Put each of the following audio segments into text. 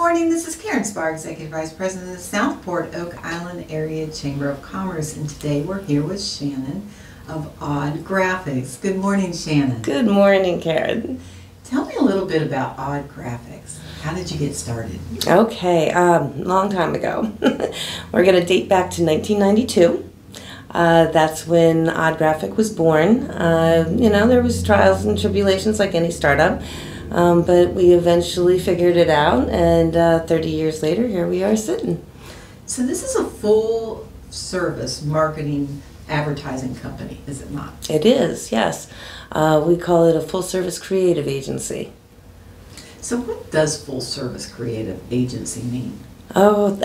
morning, this is Karen Spar, Executive Vice President of the Southport Oak Island Area Chamber of Commerce, and today we're here with Shannon of Odd Graphics. Good morning, Shannon. Good morning, Karen. Tell me a little bit about Odd Graphics. How did you get started? Okay, long time ago. We're going to date back to 1992. That's when Odd Graphic was born. There was trials and tribulations like any startup. But we eventually figured it out, and 30 years later, here we are sitting. So this is a full-service marketing advertising company, is it not? It is, yes. We call it a full-service creative agency. So what does full-service creative agency mean? Oh,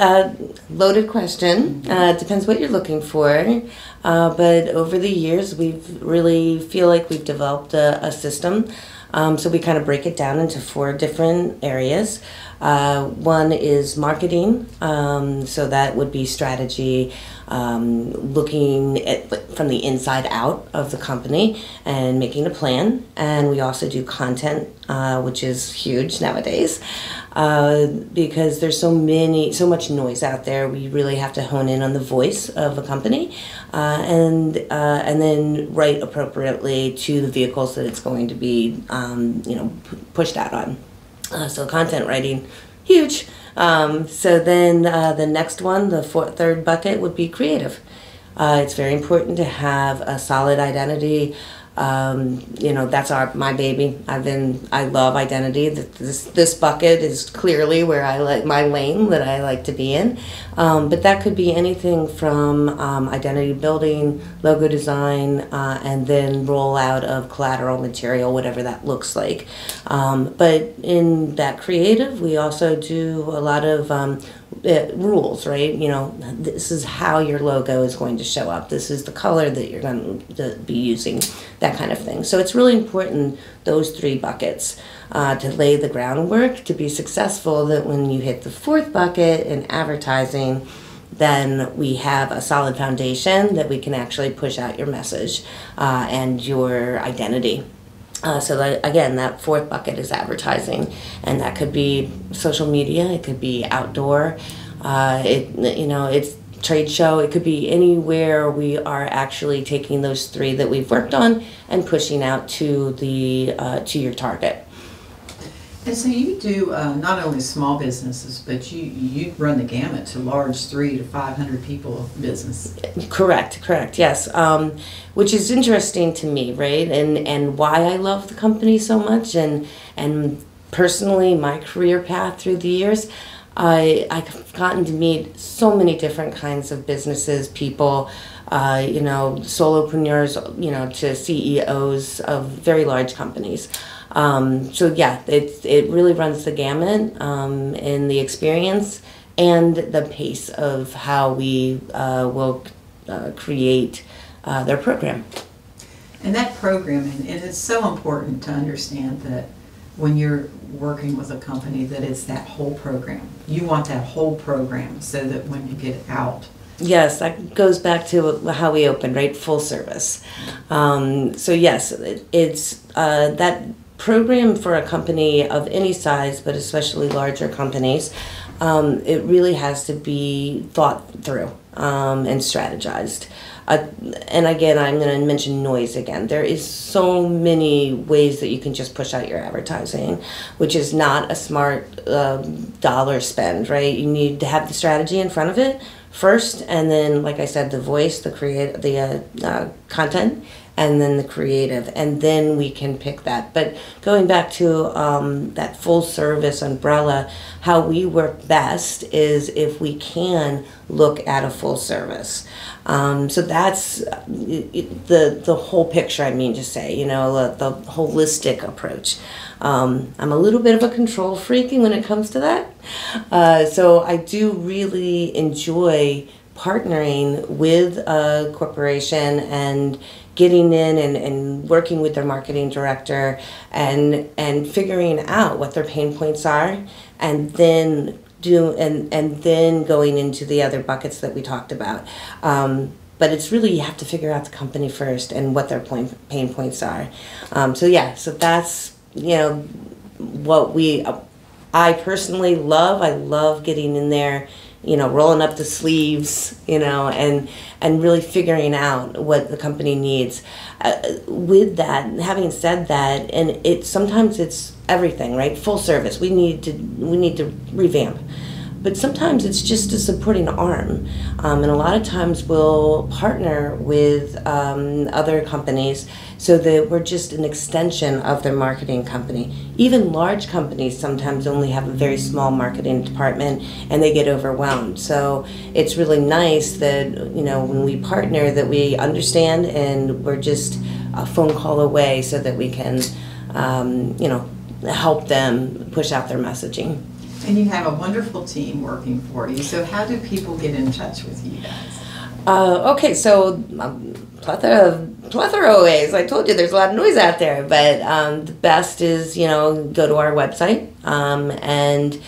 loaded question. Depends what you're looking for. But over the years, we've really feel like we've developed a system. So we kind of break it down into 4 different areas. One is marketing, so that would be strategy, looking at from the inside out of the company and making a plan. And we also do content, which is huge nowadays, because there's so much noise out there. We really have to hone in on the voice of a company, and then write appropriately to the vehicles that it's going to be, pushed out on. So content writing, huge. So then the next one, the third bucket, would be creative. It's very important to have a solid identity. That's my baby. I love identity. This bucket is clearly where I like my lane that I like to be in. But that could be anything from identity building, logo design, and then rollout of collateral material, whatever that looks like. But in that creative, we also do a lot of rules, right? This is how your logo is going to show up. This is the color that you're going to be using, that kind of thing. So it's really important, those 3 buckets, to lay the groundwork to be successful, that when you hit the 4th bucket in advertising, then we have a solid foundation that we can actually push out your message and your identity. So that, again, that 4th bucket is advertising, and that could be social media, it could be outdoor, it's trade show, it could be anywhere we are actually taking those 3 that we've worked on and pushing out to your target. And so you do not only small businesses, but you run the gamut to large 300 to 500 people business. Correct, yes. Which is interesting to me, right? And why I love the company so much, and personally my career path through the years, I've gotten to meet so many different kinds of businesses, people, solopreneurs, to CEOs of very large companies. So yeah, it really runs the gamut in the experience and the pace of how we will create their program. And that program, and it's so important to understand that when you're working with a company, that it's that whole program. You want that whole program so that when you get out. Yes, that goes back to how we opened, right? Full service. So yes, it's that program for a company of any size, but especially larger companies, it really has to be thought through and strategized. And again, I'm going to mention noise again. There is so many ways that you can just push out your advertising, which is not a smart dollar spend, right? You need to have the strategy in front of it first, and then, like I said, the voice, the content, and then the creative, and then we can pick that. But going back to that full service umbrella, how we work best is if we can look at a full service. So that's the whole picture, I mean to say, the holistic approach. I'm a little bit of a control freak when it comes to that. So I do really enjoy partnering with a corporation and getting in and working with their marketing director and figuring out what their pain points are, and then then going into the other buckets that we talked about. But it's really, you have to figure out the company first and what their pain points are. So that's what we I personally love getting in there, rolling up the sleeves, and really figuring out what the company needs. With that, having said that, and sometimes it's everything, right? Full service. We need to revamp. But sometimes it's just a supporting arm. And a lot of times we'll partner with other companies so that we're just an extension of their marketing company. Even large companies sometimes only have a very small marketing department and they get overwhelmed. So it's really nice that, when we partner, that we understand and we're just a phone call away so that we can, help them push out their messaging. And you have a wonderful team working for you. So how do people get in touch with you guys? Okay, so plethora of ways. I told you there's a lot of noise out there, but the best is, go to our website, and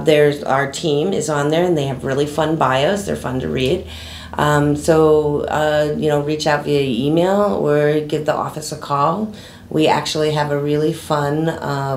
there's our team is on there, and they have really fun bios. They're fun to read. Reach out via email or give the office a call. We actually have a really fun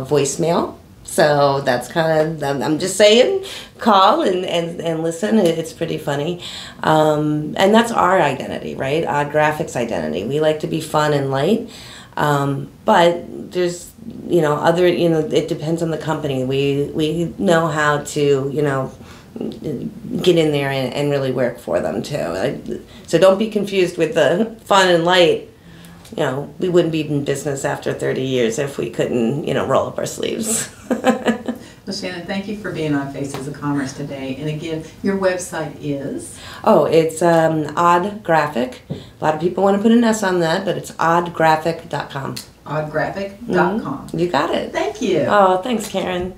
voicemail. So that's kind of, I'm just saying, call and listen. It's pretty funny. And that's our identity, right? Odd Graphics identity. We like to be fun and light. But there's, it depends on the company. We know how to, get in there and really work for them too. So don't be confused with the fun and light. We wouldn't be in business after 30 years if we couldn't, roll up our sleeves. Well, Shannon, thank you for being on Faces of Commerce today. And again, your website is? Oh, it's Odd Graphic. A lot of people want to put an S on that, but it's oddgraphic.com. Oddgraphic.com. You got it. Thank you. Oh, thanks, Karen.